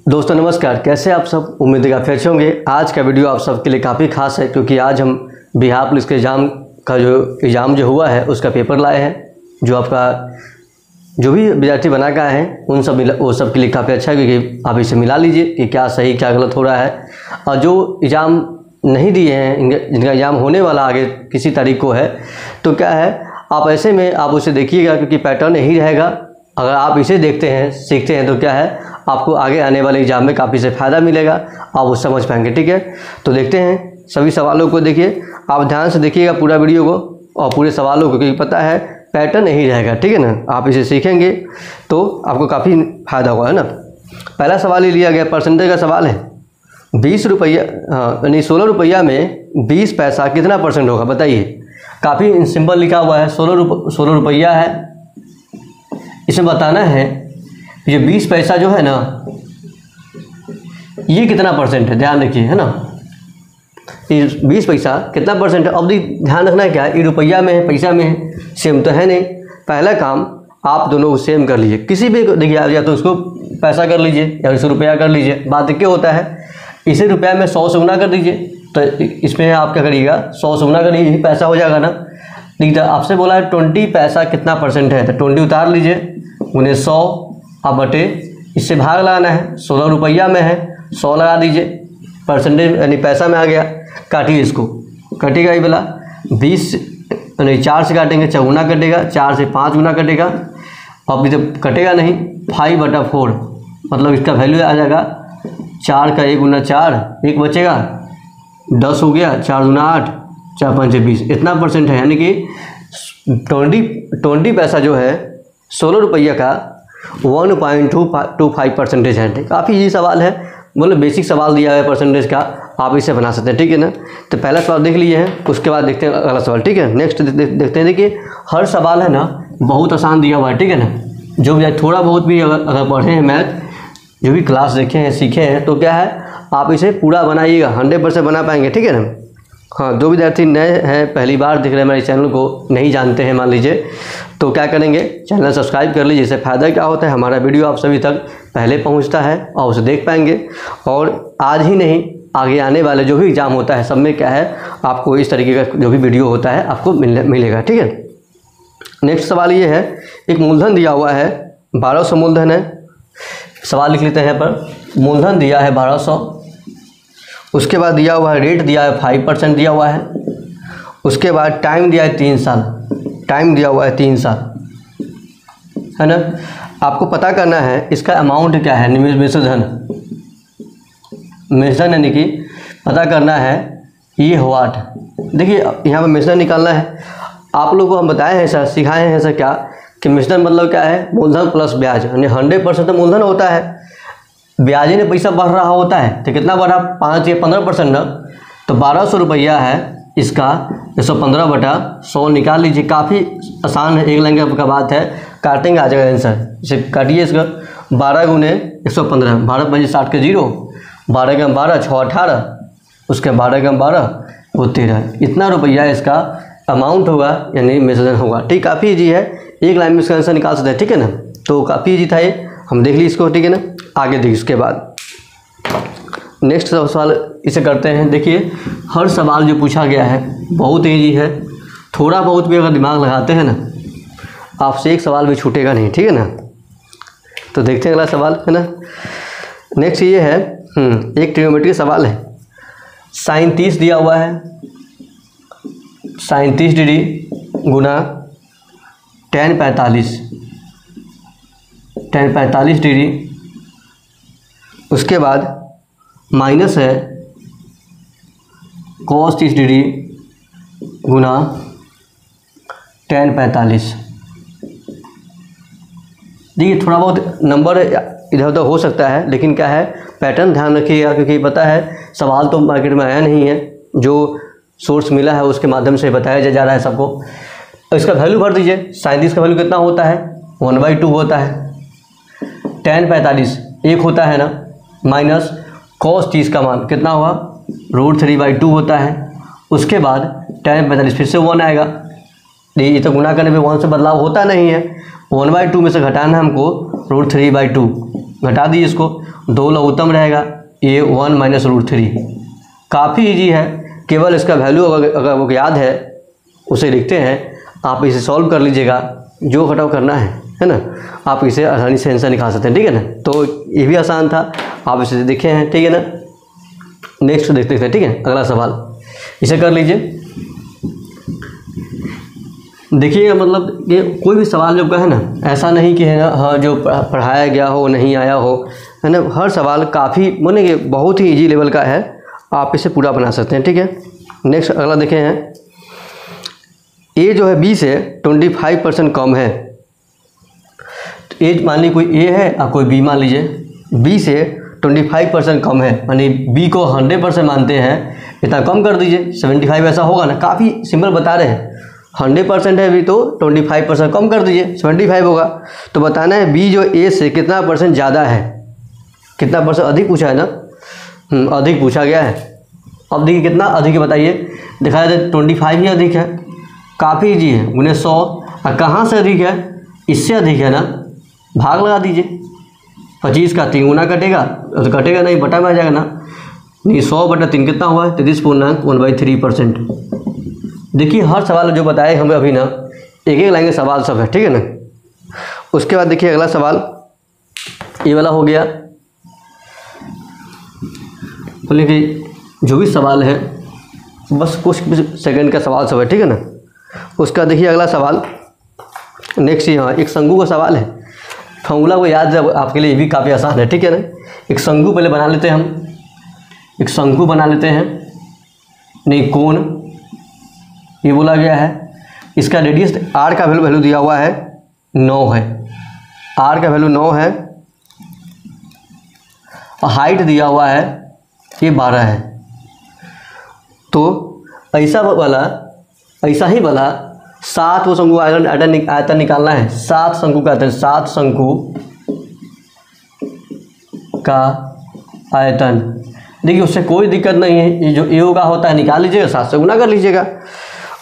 दोस्तों नमस्कार, कैसे आप सब। उम्मीद है काफ़ी अच्छे होंगे। आज का वीडियो आप सबके लिए काफ़ी खास है क्योंकि आज हम बिहार पुलिस के एग्ज़ाम जो हुआ है उसका पेपर लाए हैं। जो आपका जो भी विद्यार्थी बना के आए हैं वो सब के लिए काफ़ी अच्छा है क्योंकि आप इसे मिला लीजिए कि क्या सही क्या गलत हो रहा है। और जो एग्ज़ाम नहीं दिए हैं, जिनका एग्ज़ाम होने वाला आगे किसी तारीख को है, तो क्या है आप ऐसे में आप उसे देखिएगा क्योंकि पैटर्न यही रहेगा। अगर आप इसे देखते हैं सीखते हैं तो क्या है आपको आगे आने वाले एग्ज़ाम में काफ़ी से फ़ायदा मिलेगा, आप वो समझ पाएंगे। ठीक है, तो देखते हैं सभी सवालों को। देखिए, आप ध्यान से देखिएगा पूरा वीडियो को और पूरे सवालों को, क्योंकि पता है पैटर्न यही रहेगा। ठीक है ना, आप इसे सीखेंगे तो आपको काफ़ी फ़ायदा होगा, है ना। पहला सवाल ही लिया गया, परसेंटेज का सवाल है। 20 रुपया यानी 16 रुपया में 20 पैसा कितना परसेंट होगा बताइए। काफ़ी सिंपल लिखा हुआ है, 16 रुपया है। इसमें बताना है ये 20 पैसा जो है ना ये कितना परसेंट है, ध्यान रखिए, है ना। ये 20 पैसा कितना परसेंट है। अब ध्यान रखना है क्या है, ये रुपया में है पैसा में है, सेम तो है नहीं। पहला काम आप दोनों को सेम कर लीजिए। किसी भी देखिए, या तो उसको पैसा कर लीजिए या उसको रुपया कर लीजिए। बात क्या होता है, इसे रुपया में 100 से गुना कर दीजिए, तो इसमें आप क्या करिएगा 100 से गुना करिए, यही पैसा हो जाएगा ना। ठीक है, आपसे बोला है 20 पैसा कितना परसेंट है, तो 20 उतार लीजिए, उन्हें 100 अब बटे इससे भाग लगाना है। 16 रुपया में है, 100 लगा दीजिए, परसेंटेज यानी पैसा में आ गया। काटिए इसको, कटेगा ये वाला 20 यानी 4 से काटेंगे, चौगुना कटेगा, 4 से 5 गुना कटेगा। अब तो कटेगा नहीं, 5/4 मतलब इसका वैल्यू आ जाएगा 4 का 1 गुना 4, 1 बचेगा, 10 हो गया, 4 गुना 8, 4 5 20, इतना परसेंट है। यानी कि 20 पैसा जो है 16 रुपया का 1.25 परसेंटेज है। काफ़ी इजी सवाल है, मतलब बेसिक सवाल दिया है परसेंटेज का, आप इसे बना सकते हैं। ठीक है ना, तो पहला सवाल देख लीजिए है, उसके बाद देखते हैं अगला सवाल। ठीक है, नेक्स्ट देखते हैं। देखिए, हर सवाल है ना बहुत आसान दिया हुआ है। ठीक है ना, जो भी थोड़ा बहुत भी अगर पढ़े हैं मैथ, जो भी क्लास देखे हैं सीखे हैं, तो क्या है आप इसे पूरा बनाइएगा, 100% बना पाएंगे। ठीक है ना। हाँ, जो विद्यार्थी नए हैं, पहली बार देख रहे हैं मेरे चैनल को, नहीं जानते हैं मान लीजिए, तो क्या करेंगे चैनल सब्सक्राइब कर लीजिए। इससे फ़ायदा क्या होता है, हमारा वीडियो आप सभी तक पहले पहुंचता है और उसे देख पाएंगे। और आज ही नहीं, आगे आने वाले जो भी एग्ज़ाम होता है सब में क्या है आपको इस तरीके का जो भी वीडियो होता है आपको मिलेगा। ठीक है, नेक्स्ट सवाल ये है, एक मूलधन दिया हुआ है 1200 मूलधन है। सवाल लिख लेते हैं यहाँ पर। मूलधन दिया है 1200, उसके बाद दिया हुआ है रेट दिया है 5% दिया हुआ है, उसके बाद टाइम दिया है 3 साल, टाइम दिया हुआ है 3 साल, है ना। आपको पता करना है इसका अमाउंट क्या है, मिश्रधन यानी कि पता करना है ये व्हाट। देखिए यहाँ पर मिश्रधन निकालना है। आप लोगों को हम बताए हैं सर, सिखाए हैं सर क्या कि मिश्रधन मतलब क्या है, मूलधन प्लस ब्याज, यानी 100% तो मूलधन होता है, ब्याज में पैसा बढ़ रहा होता है, तो कितना बढ़ा 5 या 15% ना। तो 1200 रुपया है इसका, 115/100 निकाल लीजिए। काफ़ी आसान है, एक लाइन का बात है, काटेंगे आ जाएगा आंसर। इसे काटिए इसका 12 गुने 115, 12 5 60 के 0, 12 के 12 6 18, उसके 12 के 12 वो 13, इतना रुपया इसका अमाउंट होगा यानी मिश्रधन होगा। ठीक, काफ़ी ईजी है, एक लाइन में इसका आंसर निकाल सकते हैं। ठीक है ना, तो काफ़ी ईजी था ये, हम देख ली इसको। ठीक है ना, आगे देखिए इसके बाद नेक्स्ट सवाल इसे करते हैं। देखिए, हर सवाल जो पूछा गया है बहुत ईजी है, थोड़ा बहुत भी अगर दिमाग लगाते हैं ना आपसे एक सवाल भी छूटेगा नहीं। ठीक है ना, तो देखते हैं अगला सवाल, है ना। नेक्स्ट ये है एक ट्रिग्नोमेट्री सवाल है। sin 30 दिया हुआ है, sin 30 डिग्री गुना tan 45 डिग्री, उसके बाद माइनस है cos 30 डिग्री गुना tan 45। देखिए, थोड़ा बहुत नंबर इधर उधर हो सकता है, लेकिन क्या है पैटर्न ध्यान रखिएगा, क्योंकि पता है सवाल तो मार्केट में आया नहीं है, जो सोर्स मिला है उसके माध्यम से बताया जा रहा है सबको। तो इसका वैल्यू भर दीजिए। sin 30 का वैल्यू कितना होता है, 1/2 होता है। tan 45 1 होता है ना, माइनस cos 30 का मान कितना हुआ, √3/2 होता है। उसके बाद tan 45 फिर से 1 आएगा, ये तो गुना करने पे 1 से बदलाव होता नहीं है, 1/2 में से घटाना है हमको √3/2, घटा दीजिए इसको, 2 लघुत्तम रहेगा, ये 1 माइनस √3। काफ़ी ईजी है, केवल इसका वैल्यू अगर वो याद है उसे लिखते हैं, आप इसे सॉल्व कर लीजिएगा, जो घटाव करना है ना, आप इसे आसानी से आंसर निकाल सकते हैं, ठीक है ना। तो ये भी आसान था, आप इसे देखे हैं, ठीक है ना। नेक्स्ट देखते हैं, ठीक है, अगला सवाल इसे कर लीजिए। देखिए मतलब कि कोई भी सवाल जो का है ना, ऐसा नहीं कि है ना हाँ जो पढ़ाया गया हो नहीं आया हो, है ना, हर सवाल काफ़ी माने कि बहुत ही इजी लेवल का है, आप इसे पूरा बना सकते हैं, ठीक है। नेक्स्ट अगला देखे हैं, ए जो है बी से 25% कम है। तो ए मान लीजिए कोई ए है और कोई बी मान लीजिए, बी से 25% कम है, यानी बी को 100% मानते हैं, इतना कम कर दीजिए, 75 ऐसा होगा ना, काफ़ी सिंपल बता रहे हैं। 100% है बी तो 25% कम कर दीजिए, 75 होगा। तो बताना है बी जो ए से कितना % ज़्यादा है, कितना % अधिक पूछा है ना, अधिक पूछा गया है। अब देखिए कितना अधिक है बताइए, दिखाया जाए 25 ही अधिक है, काफ़ी ईजी है, उन्हें 100 और कहाँ से अधिक है, इससे अधिक है ना, भाग लगा दीजिए, 25 का 3 गुना कटेगा, तो कटेगा नहीं, बटा में आ जाएगा ना, नहीं 100/3 कितना हुआ है, 33.1/3%। देखिए हर सवाल जो बताए हमें अभी ना, एक एक लाइन के सवाल सब है, ठीक है ना। उसके बाद देखिए अगला सवाल ये वाला हो गया, बोले कि जो भी सवाल है बस कुछ सेकंड का सवाल सब है, ठीक है ना। उसका देखिए अगला सवाल नेक्स्ट, यहाँ एक शंकु का सवाल है, फॉर्मूला को याद आपके लिए ये भी काफ़ी आसान है, ठीक है ना। एक शंकु पहले बना लेते हैं हम, एक शंकु बना लेते हैं, नहीं कोण ये बोला गया है, इसका रेडियस आर का वैल्यू दिया हुआ है 9 है, आर का वैल्यू 9 है, और हाइट दिया हुआ है ये 12 है। तो ऐसा ही वाला 7 वो शंकु आयतन निकालना है, 7 शंकु का आयतन, 7 शंकु का आयतन। देखिए उससे कोई दिक्कत नहीं है, ये जो ए का होता है निकाल लीजिएगा, 7 से गुना कर लीजिएगा।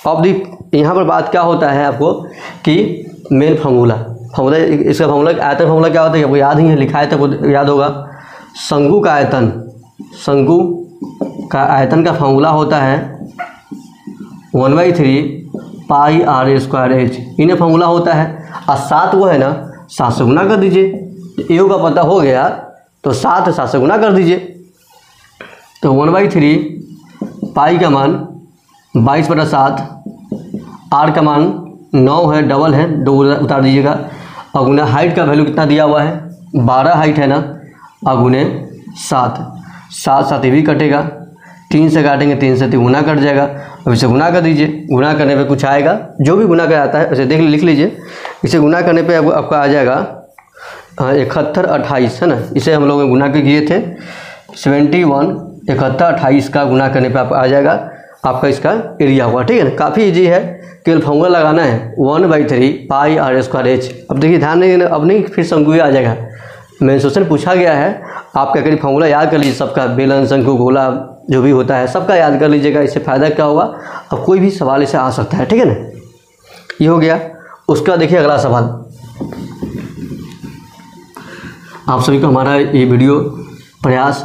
अब यहाँ पर बात क्या होता है आपको कि मेन फार्मूला इसका फार्मूला आयतन फार्मूला क्या होता है, आपको याद ही है, लिखा है तो याद होगा। शंकु का आयतन का फार्मूला होता है 1/3 पाई r²h, इन्हें फार्मूला होता है। और 7 वो है ना, 7 से गुना कर दीजिए, ए का पता हो गया तो 7 से गुना कर दीजिए, तो 1/3 पाई का मान 22/7, आर का मान 9 है, डबल है, 2 उतार दीजिएगा, और गुना हाइट का वैल्यू कितना दिया हुआ है 12 हाइट है ना, और गुने 7 ये भी कटेगा, 3 से काटेंगे, 3 से 3 गुना कट जाएगा। अब इसे गुना कर दीजिए, गुना करने पे कुछ आएगा, जो भी गुना कर आता है उसे लिख लीजिए। इसे गुना करने पे आपका आ जाएगा 7128 है ना, इसे हम लोग गुना के किए थे 71, 7128 का गुना करने पे आपका आ जाएगा आपका इसका एरिया हुआ, ठीक है ना। काफ़ी इजी है, केवल फॉर्मूला लगाना है 1/3 पाई r²h। अब देखिए ध्यान नहीं, अब नहीं फिर शंकु आ जाएगा, मेंसुरेशन पूछा गया है, आप क्या करिए फॉर्मूला याद कर लीजिए सबका, बेलन शंकु गोला जो भी होता है सबका याद कर लीजिएगा, इससे फ़ायदा क्या होगा, अब कोई भी सवाल इसे आ सकता है, ठीक है ना। ये हो गया। उसका देखिए अगला सवाल, आप सभी को हमारा ये वीडियो प्रयास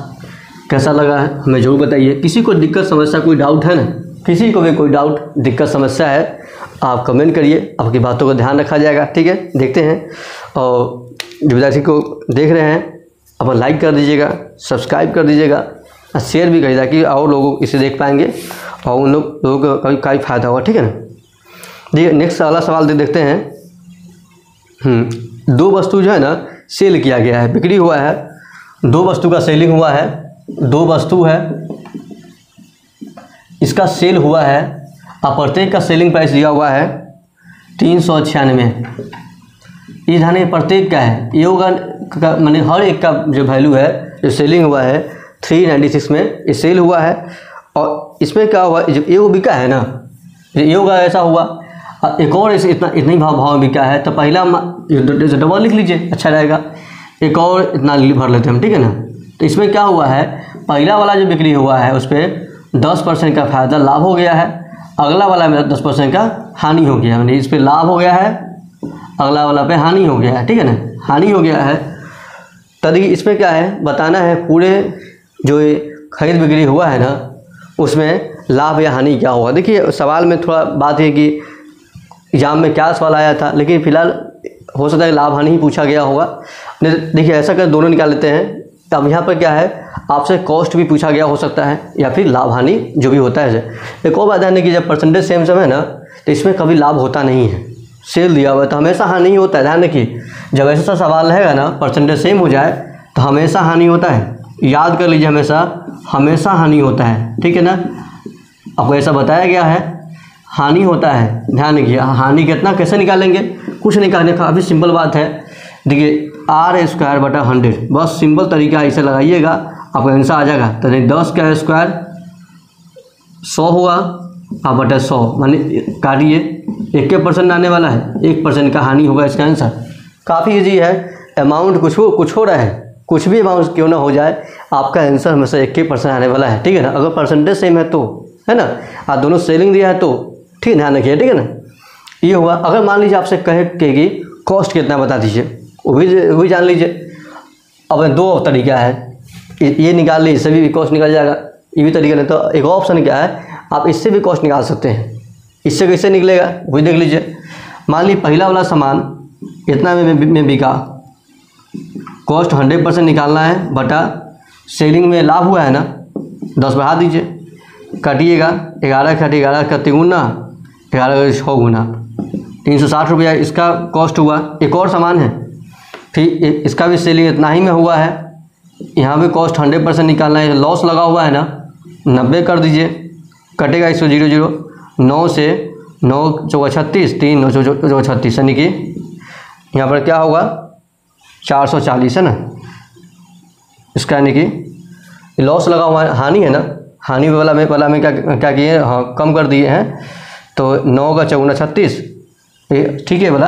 कैसा लगा है हमें जरूर बताइए। किसी को दिक्कत समस्या कोई डाउट है ना, किसी को भी कोई डाउट दिक्कत समस्या है आप कमेंट करिए, आपकी बातों का ध्यान रखा जाएगा, ठीक है। देखते हैं, और जो विद्यार्थी को देख रहे हैं अपन लाइक कर दीजिएगा, सब्सक्राइब कर दीजिएगा, और शेयर भी करिएगा कि और लोग इसे देख पाएंगे और उन लोगों को काफ़ी फ़ायदा होगा, ठीक है ना। देखिए नेक्स्ट अगला सवाल देखते हैं। 2 वस्तु जो है ना सेल किया गया है, बिक्री हुआ है, 2 वस्तु का सेलिंग हुआ है, 2 वस्तु है, इसका सेल हुआ है, और प्रत्येक का सेलिंग प्राइस दिया हुआ है 396। ये ध्यान है प्रत्येक का है, ये होगा मैंने हर एक का जो वैल्यू है जो सेलिंग हुआ है 396 में ये सेल हुआ है। और इसमें क्या हुआ, जब ए बिका है ना, ए होगा ऐसा हुआ, एक और ऐसे इतना ही भाव में बिका है, तो पहला डबल लिख लीजिए, अच्छा रहेगा। एक और इतना भर लेते हैं हम, ठीक है ना। तो इसमें क्या हुआ है, पहला वाला जो बिक्री हुआ है उस पर 10% का फायदा लाभ हो गया है, अगला वाला में 10% का हानि हो गया, यानी इस पर लाभ हो गया है, अगला वाला पे हानि हो गया है, ठीक है ना, हानि हो गया है। तो देखिए इसमें क्या है, बताना है पूरे जो ये खरीद बिक्री हुआ है ना उसमें लाभ या हानि क्या होगा। देखिए सवाल में थोड़ा बात है कि एग्जाम में क्या सवाल आया था, लेकिन फिलहाल हो सकता है लाभ हानि ही पूछा गया होगा। देखिए ऐसा कर दोनों निकाल लेते हैं। अब यहाँ पर क्या है, आपसे कॉस्ट भी पूछा गया हो सकता है या फिर लाभ हानि जो भी होता है। एक और बात ध्यान है कि जब परसेंटेज सेम है ना तो इसमें कभी लाभ होता नहीं है। सेल दिया हुआ है तो हमेशा हानि ही होता है। ध्यान रखिए जब ऐसा सवाल रहेगा ना परसेंटेज सेम हो जाए तो हमेशा हानि होता है, याद कर लीजिए, हमेशा हानि होता है, ठीक है ना। आपको ऐसा बताया गया है हानि होता है, ध्यान रखिए। हानि कितना कैसे निकालेंगे, कुछ निकालने का काफ़ी सिंपल बात है। देखिए r² बटा 100, बस सिंपल तरीका इसे लगाइएगा आपका आंसर आ जाएगा। तो 10 का स्क्वायर 100 हुआ आप बटा 100, माने काटिए 1% आने वाला है, 1% का हानि होगा इसका आंसर। काफ़ी इजी है, अमाउंट कुछ हो रहा है, कुछ भी अमाउंट क्यों ना हो जाए आपका आंसर हमेशा 1% आने वाला है, ठीक है ना। अगर परसेंटेज सेम है तो, है ना, आप दोनों सेलिंग दिया है तो ठीक, ध्यान रखिए, ठीक है ना। ये हुआ। अगर मान लीजिए आपसे कहे कि कॉस्ट कितना बता दीजिए, वो भी जान लीजिए। अब दो तरीका है, ये निकाल लीजिए, इससे भी कॉस्ट निकल जाएगा, ये भी तरीका नहीं। तो एक ऑप्शन क्या है, आप इससे भी कॉस्ट निकाल सकते हैं। इससे कैसे निकलेगा वही देख लीजिए। मान लीजिए पहला वाला सामान इतना में बिका, कॉस्ट 100% निकालना है बटा सेलिंग में लाभ हुआ है ना 10 बढ़ा दीजिए, काटिएगा 11 का 11 का 3 गुना 11 का 6 गुना 360 रुपया इसका कॉस्ट हुआ। एक और सामान है फिर इसका भी सेलिंग इतना ही में हुआ है, यहाँ भी कॉस्ट 100% निकालना है, लॉस लगा हुआ है ना 90 कर दीजिए, कटेगा 100 9 से 9 चौका 36 3 9 चौका 36 यानी कि यहाँ पर क्या होगा 440 है ना इसका, यानी कि लॉस लगा हुआ है, हानि है ना। हानि वाला में क्या किए, हाँ कम कर दिए हैं। तो 9 का 4 गुना 36, ठीक है वाला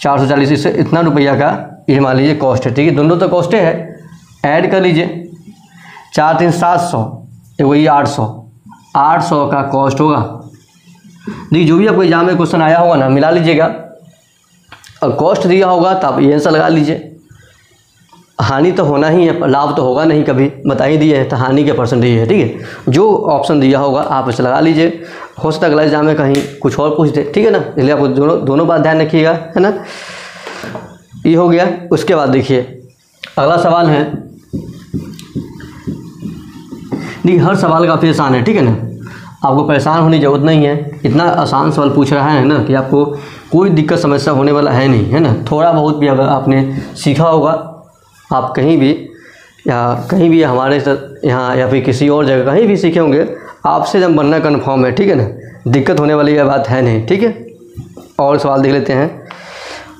440, इससे इतना रुपया का ये मान लीजिए कॉस्ट है, ठीक है। दोनों तो कॉस्टें है, ऐड कर लीजिए 4 3 700, वही 800 का कॉस्ट होगा। देखिए जो भी आपको एग्जाम में क्वेश्चन आया होगा ना मिला लीजिएगा, और कॉस्ट दिया होगा तो आप ये आंसर लगा लीजिए। हानि तो होना ही है, लाभ तो होगा नहीं, कभी बता ही दिए है तो हानि के परसेंटेज है, ठीक है। जो ऑप्शन दिया होगा आप इसे लगा लीजिए। हो सकता है अगला एग्जाम में कहीं कुछ और पूछ दे, ठीक है ना, इसलिए आपको दोनों बात ध्यान रखिएगा, है ना। ये हो गया। उसके बाद देखिए अगला सवाल है, देखिए हर सवाल काफ़ी आसान है, ठीक है ना, आपको परेशान होने की ज़रूरत नहीं है। इतना आसान सवाल पूछ रहा है ना कि आपको कोई दिक्कत समस्या होने वाला है नहीं, है ना। थोड़ा बहुत भी अगर आपने सीखा होगा, आप कहीं भी हमारे यहाँ या फिर किसी और जगह कहीं भी सीखे होंगे, आपसे जब बनना कन्फर्म है, ठीक है ना, दिक्कत होने वाली यह बात है नहीं, ठीक है। और सवाल देख लेते हैं।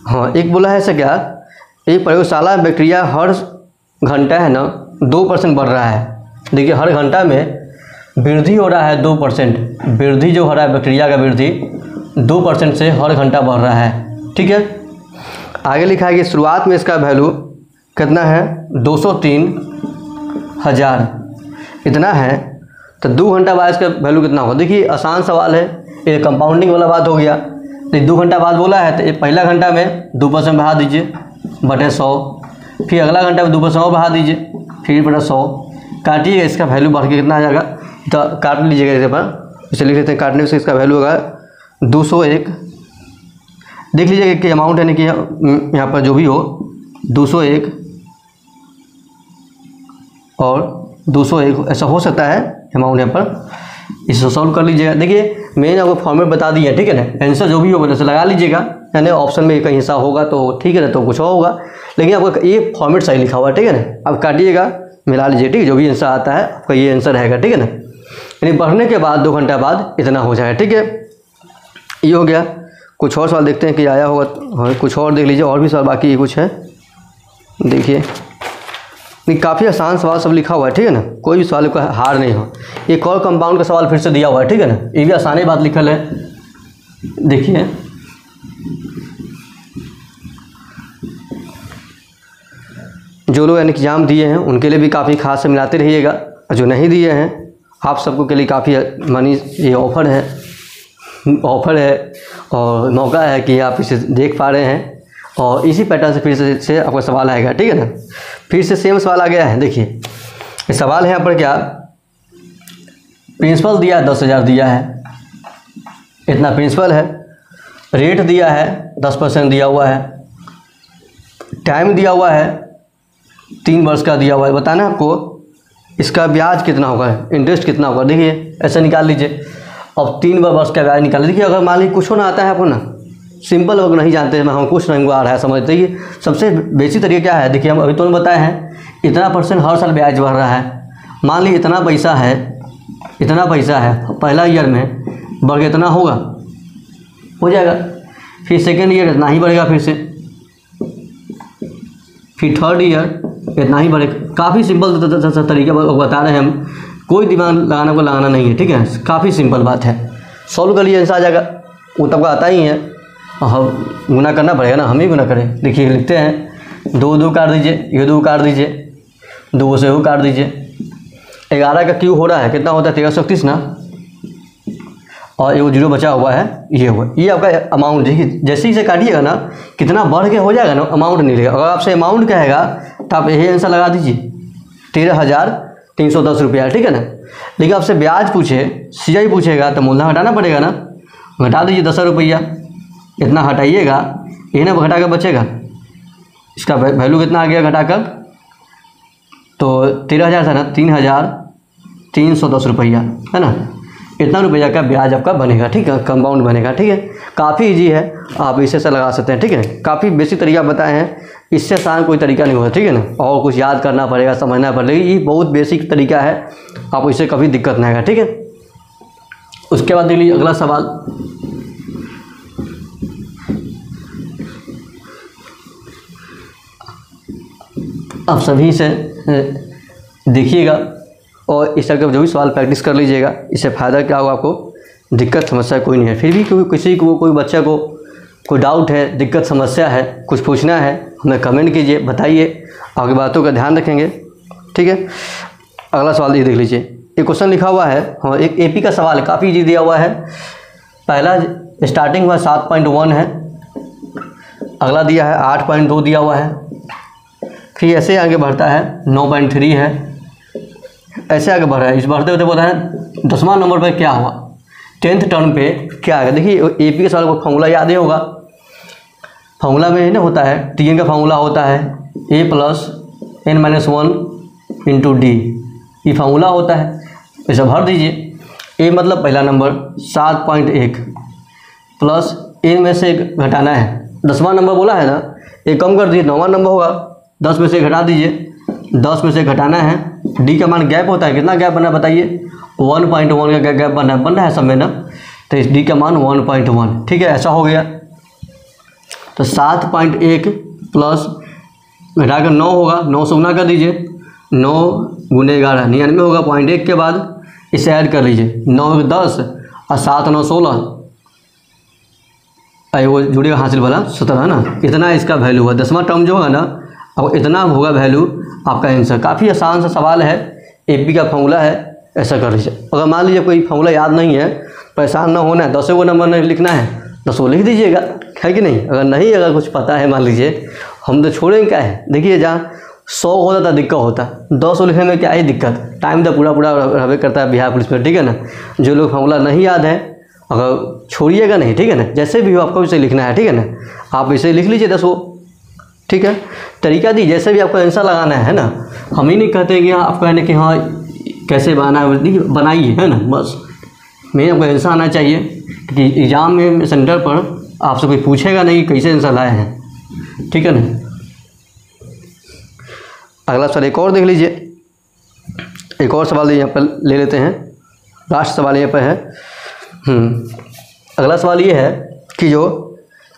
हाँ एक बोला है ऐसा क्या, एक प्रयोगशाला बैक्टीरिया हर घंटा है ना 2% बढ़ रहा है। देखिए हर घंटा में वृद्धि हो रहा है 2%, वृद्धि जो हो रहा है बैक्टीरिया का वृद्धि 2% से हर घंटा बढ़ रहा है, ठीक है। आगे लिखा है कि शुरुआत में इसका वैल्यू कितना है 203,000 इतना है, तो 2 घंटा बाद इसका वैल्यू कितना होगा। देखिए आसान सवाल है, ये कंपाउंडिंग वाला बात हो गया। तो 2 घंटा बाद बोला है तो पहला घंटा में 2% बढ़ा दीजिए बटे 100, फिर अगला घंटा में 2% और बढ़ा दीजिए फिर बटा 100, काटिएगा इसका वैल्यू बढ़ के कितना आ जाएगा, तो काट लीजिएगा इसे पर, इसे लिख लेते हैं। काटने से इसका वैल्यू होगा 201। देख लीजिएगा कि अमाउंट यानी कि यहाँ पर जो भी हो 201 और 201 ऐसा हो सकता है अमाउंट यहाँ पर, इसे सॉल्व कर लीजिएगा। देखिए मैंने आपको फॉर्मेट बता दिया, ठीक है ना, आंसर जो भी होगा जैसे लगा लीजिएगा, यानी ऑप्शन में कहीं हिस्सा होगा तो ठीक है ना, तो कुछ और होगा, लेकिन आपका ये फॉर्मेट सही लिखा हुआ है, ठीक है ना। अब काटिएगा मिला लीजिए, ठीक है, जो भी आंसर आता है आपका ये आंसर रहेगा, ठीक है ना। यानी बढ़ने के बाद 2 घंटा बाद इतना हो जाएगा, ठीक है। ये हो गया। कुछ और सवाल देखते हैं कि आया होगा, हाँ कुछ और देख लीजिए, और भी सवाल बाकी कुछ है, देखिए नहीं काफ़ी आसान सवाल सब लिखा हुआ है, ठीक है ना, कोई भी सवाल का हार्ड नहीं हो। एक और कंपाउंड का सवाल फिर से दिया हुआ है, ठीक है ना, ये भी आसानी बात लिखल है। देखिए जो लोग यानी एग्जाम दिए हैं उनके लिए भी काफ़ी खास से मिलाते रहिएगा, और जो नहीं दिए हैं आप सबको के लिए काफ़ी मनी ये ऑफ़र है और मौका है कि आप इसे देख पा रहे हैं और इसी पैटर्न से फिर से आपका सवाल आएगा, ठीक है ना। फिर से सेम सवाल आ गया है। देखिए ये सवाल है यहाँ पर क्या, प्रिंसिपल दिया 10,000 दिया है, इतना प्रिंसिपल है, रेट दिया है 10% दिया हुआ है, टाइम दिया हुआ है 3 वर्ष का दिया हुआ है, बताना आपको इसका ब्याज कितना होगा, इंटरेस्ट कितना होगा। देखिए ऐसे निकाल लीजिए। अब 3 वर्ष का ब्याज निकाल लीजिए। अगर मान लीजिए कुछ ना आता है आपको ना, सिंपल अगर नहीं जानते हैं, हम कुछ नहीं आ रहा है समझते ही, सबसे बेसिक तरीका क्या है। देखिए हम अभी तो बताए हैं इतना % हर साल ब्याज बढ़ रहा है। मान लीजिए इतना पैसा है पहला ईयर में बढ़ के इतना होगा, हो जाएगा। फिर सेकेंड ईयर इतना ही बढ़ेगा, फिर थर्ड ईयर इतना ही बढ़ेगा। काफ़ी सिंपल तरीका बता रहे हैं हम, कोई दिमाग लगाना नहीं है, ठीक है। काफ़ी सिंपल बात है, सॉल्व कर लिए आंसर आ जाएगा। वो तब आता ही है, हम गुना करना पड़ेगा ना, हम ही गुना करें। देखिए लिखते हैं 2 काट दीजिए, ये 2 काट दीजिए, 2 से वो काट दीजिए। 11 का क्यू हो रहा है कितना होता है 1331 ना, और ये 0 बचा हुआ है, ये हुआ। ये आपका अमाउंट देखिए, जैसे ही इसे काटिएगा ना कितना बढ़ के हो जाएगा ना, अमाउंट नहीं लगेगा। अगर आपसे अमाउंट कहेगा तो आप यही आंसर लगा दीजिए 13,310 रुपया, ठीक है ना। लेकिन आपसे ब्याज पूछे, CI पूछेगा तो मूलधन हटाना पड़ेगा ना, घटा दीजिए 10 रुपया, इतना हटाइएगा, यही ना घटा कर बचेगा। इसका वैल्यू कितना आ गया घटाकर, तो 13,000 था ना, 3,310 रुपया है ना। इतना रुपया का ब्याज आपका बनेगा, ठीक है, कंपाउंड बनेगा, ठीक है। काफ़ी इजी है, आप इसे से लगा सकते हैं, ठीक है। काफ़ी बेसिक तरीका बताए हैं, इससे आसान कोई तरीका नहीं होता, ठीक है ना। और कुछ याद करना पड़ेगा, समझना पड़ेगा, ये बहुत बेसिक तरीका है, आपको इससे कभी दिक्कत नहीं आएगा, ठीक है। उसके बाद देख लीजिए अगला सवाल। आप सभी से देखिएगा और इस तरह के जो भी सवाल प्रैक्टिस कर लीजिएगा। इससे फ़ायदा क्या होगा, आपको दिक्कत समस्या कोई नहीं है। फिर भी किसी को, कोई बच्चा को कोई डाउट है, दिक्कत समस्या है, कुछ पूछना है, हमें कमेंट कीजिए, बताइए, आपकी बातों का ध्यान रखेंगे, ठीक है। अगला सवाल ये देख लीजिए, एक क्वेश्चन लिखा हुआ है, हाँ एक AP का सवाल है, काफ़ी इजी दिया हुआ है। पहला स्टार्टिंग हुआ 7.1 है, अगला दिया है 8.2 दिया हुआ है, फिर ऐसे आगे बढ़ता है 9.3 है, ऐसे आगे बढ़ रहा है। इस बढ़ते होते बोलता है 10वां नंबर पर क्या हुआ, 10th टर्म पे क्या है। देखिए AP के सवाल को फॉर्मूला याद ही होगा, फॉर्मूला में ना होता है TN का फॉर्मूला होता है A + n-1 × D, ये फार्मूला होता है। ऐसा भर दीजिए, A मतलब पहला नंबर 7.1 प्लस n में से घटाना है, 10वां नंबर बोला है ना, एक कम कर दीजिए 9वां नंबर होगा, 10 में से घटा दीजिए, 10 में से घटाना है। D का मान गैप होता है, कितना गैप बना बताइए, 1.1 का गैप बन रहा है सब में ना, तो इस D का मान 1.1, ठीक है। ऐसा हो गया, तो 7.1 प्लस घटाकर 9 होगा, 9 से गुना कर दीजिए, 9 × 11 99 होगा, 0.1 के बाद इसे ऐड कर लीजिए, 9 × 10 और 7 × 9 16, वो जुड़ेगा हासिल वाला 17 है ना। इतना इसका वैल्यू हुआ, 10वां टर्म जो होगा ना, अब इतना होगा वैल्यू आपका आंसर। काफ़ी आसान सा सवाल है, AP का फॉर्मूला है, ऐसा कर लीजिए। अगर मान लीजिए कोई फॉर्मूला याद नहीं है, परेशान ना होना है, 10 को नंबर नहीं लिखना है, 10 लिख दीजिएगा, है कि नहीं। अगर कुछ पता है मान लीजिए, हम तो छोड़ेंगे क्या है। देखिए जहाँ 100 होता था दिक्कत होता, 200 लिखने में क्या है दिक्कत, टाइम तो पूरा रहबे करता है बिहार पुलिस में, ठीक है ना। जो लोग फॉर्मूला नहीं याद है अगर छोड़िएगा नहीं, ठीक है ना, जैसे भी हो आपको इसे लिखना है, ठीक है ना। आप इसे लिख लीजिए 10 को, ठीक है। तरीका दी जैसे भी आपको आंसर लगाना है ना, हम ही नहीं कहते कि आप कहने कि हाँ कैसे बनाइए, है ना। बस मेरे आपको आंसर आना चाहिए, क्योंकि एग्ज़ाम में सेंटर पर आपसे कोई पूछेगा नहीं कैसे आंसर लाए हैं, ठीक है ना। अगला सवाल एक और देख लीजिए, एक और सवाल यहाँ पर ले लेते हैं, लास्ट सवाल यहाँ पर है। अगला सवाल ये है कि जो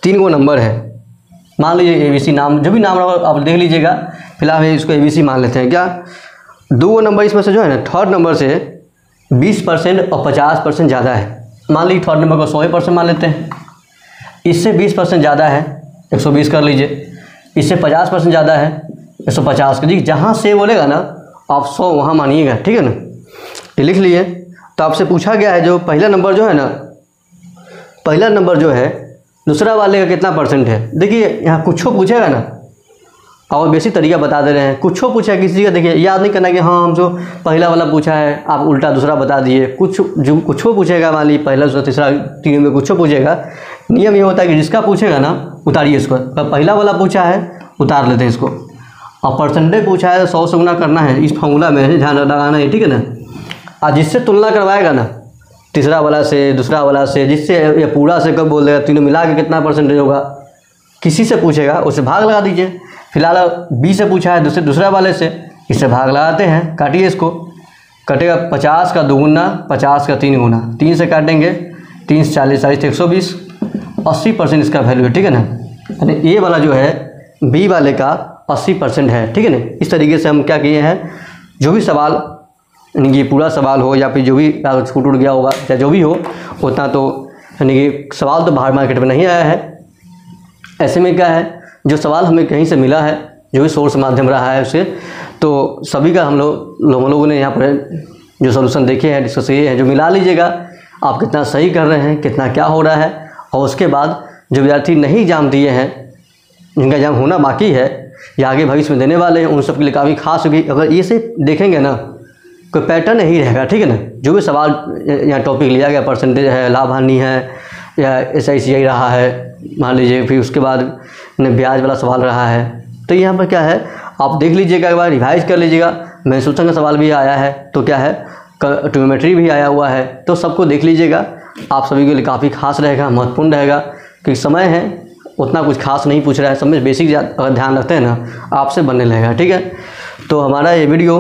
3 गो नंबर है, मान लीजिए ABC नाम, जो भी नाम आप देख लीजिएगा, फिलहाल इसको ABC मान लेते हैं क्या। 2 गो नंबर इसमें से जो है ना, थर्ड नंबर से 20% और 50% ज़्यादा है। मान लीजिए थर्ड नंबर को 100% मान लेते हैं, इससे 20% ज़्यादा है 120 कर लीजिए, इससे 50% ज़्यादा है 150 कर लीजिए। जहाँ से बोलेगा ना आप 100 वहाँ मानिएगा, ठीक है ना। ये लिख लिए। तो आपसे पूछा गया है जो पहला नंबर जो है ना, पहला नंबर जो है दूसरा वाले का कितना परसेंट है। देखिए यहाँ कुछ पूछेगा ना, और बेसिक तरीका बता दे रहे हैं। कुछ पूछा किसी का, देखिए याद नहीं करना कि हाँ हम जो पहला वाला पूछा है आप उल्टा दूसरा बता दिए। कुछ जो कुछ पूछेगा, मान लीजिए पहला दूसरा तीसरा तीन में कुछ पूछेगा, नियम ये होता है कि जिसका पूछेगा ना उतारिए इसको। पहला वाला पूछा है उतार लेते हैं इसको, और परसेंटेज पूछा है 100 से गुना करना है, इस फॉर्मूला में ध्यान लगाना है, ठीक है ना। और जिससे तुलना करवाएगा ना, तीसरा वाला से दूसरा वाला से, जिससे या पूरा से कब बोल देगा, तीनों मिला के कितना परसेंटेज होगा, किसी से पूछेगा उससे भाग लगा दीजिए। फिलहाल 20 से पूछा है दूसरा वाले से, इससे भाग लगाते हैं, काटिए इसको, कटेगा 50 का 2 गुना 50 का 3 गुना, 3 से काटेंगे 3 से 40 40 120, 80% इसका वैल्यू है, ठीक है ना। यानी ये वाला जो है बी वाले का 80% है, ठीक है ना। इस तरीके से हम क्या किए हैं, जो भी सवाल यानी कि पूरा सवाल हो या फिर जो भी छूट उड़ गया होगा या जो भी हो उतना, तो यानी कि सवाल तो बाहर मार्केट में नहीं आया है। ऐसे में क्या है, जो सवाल हमें कहीं से मिला है, जो भी सोर्स माध्यम रहा है उससे, तो सभी का हम लोगों ने यहाँ पर जो सॉल्यूशन देखे हैं, डिस्कस किए हैं, जो मिला लीजिएगा आप कितना सही कर रहे हैं, कितना क्या हो रहा है। और उसके बाद जो विद्यार्थी नहीं एग्जाम दिए हैं, जिनका एग्जाम होना बाकी है या आगे भविष्य में देने वाले हैं, उन सब के लिए काफ़ी खास होगी। अगर ये से देखेंगे ना, कोई पैटर्न ही रहेगा, ठीक है ना। जो भी सवाल यहाँ टॉपिक लिया गया, परसेंटेज है, लाभ हानि है, या SICI रहा है मान लीजिए, फिर उसके बाद ब्याज वाला सवाल रहा है, तो यहाँ पर क्या है आप देख लीजिएगा, एक बार रिवाइज कर लीजिएगा। महसूसन का सवाल भी आया है, तो क्या है ट्रिग्नोमेट्री भी आया हुआ है, तो सबको देख लीजिएगा। आप सभी के लिए काफ़ी खास रहेगा, महत्वपूर्ण रहेगा, क्योंकि समय है उतना कुछ खास नहीं पूछ रहा है, सब में बेसिक अगर ध्यान रखते हैं ना आपसे बनने लगेगा, ठीक है। तो हमारा ये वीडियो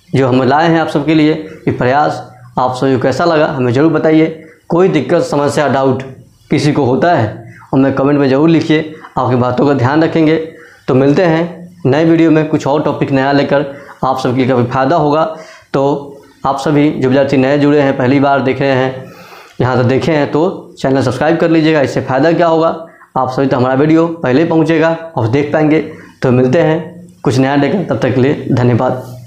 जो हम लाए हैं आप सबके लिए, ये प्रयास आप सभी को कैसा लगा हमें ज़रूर बताइए। कोई दिक्कत समस्या डाउट किसी को होता है हमें कमेंट में ज़रूर लिखिए, आपकी बातों का ध्यान रखेंगे। तो मिलते हैं नए वीडियो में कुछ और टॉपिक नया लेकर, आप सबके लिए काफ़ी फ़ायदा होगा। तो आप सभी जो विद्यार्थी नए जुड़े हैं, पहली बार देख रहे हैं, यहाँ तक देखे हैं, तो चैनल सब्सक्राइब कर लीजिएगा। इससे फ़ायदा क्या होगा, आप सभी तो हमारा वीडियो पहले पहुँचेगा और देख पाएंगे। तो मिलते हैं कुछ नया लेकर, तब तक के लिए धन्यवाद।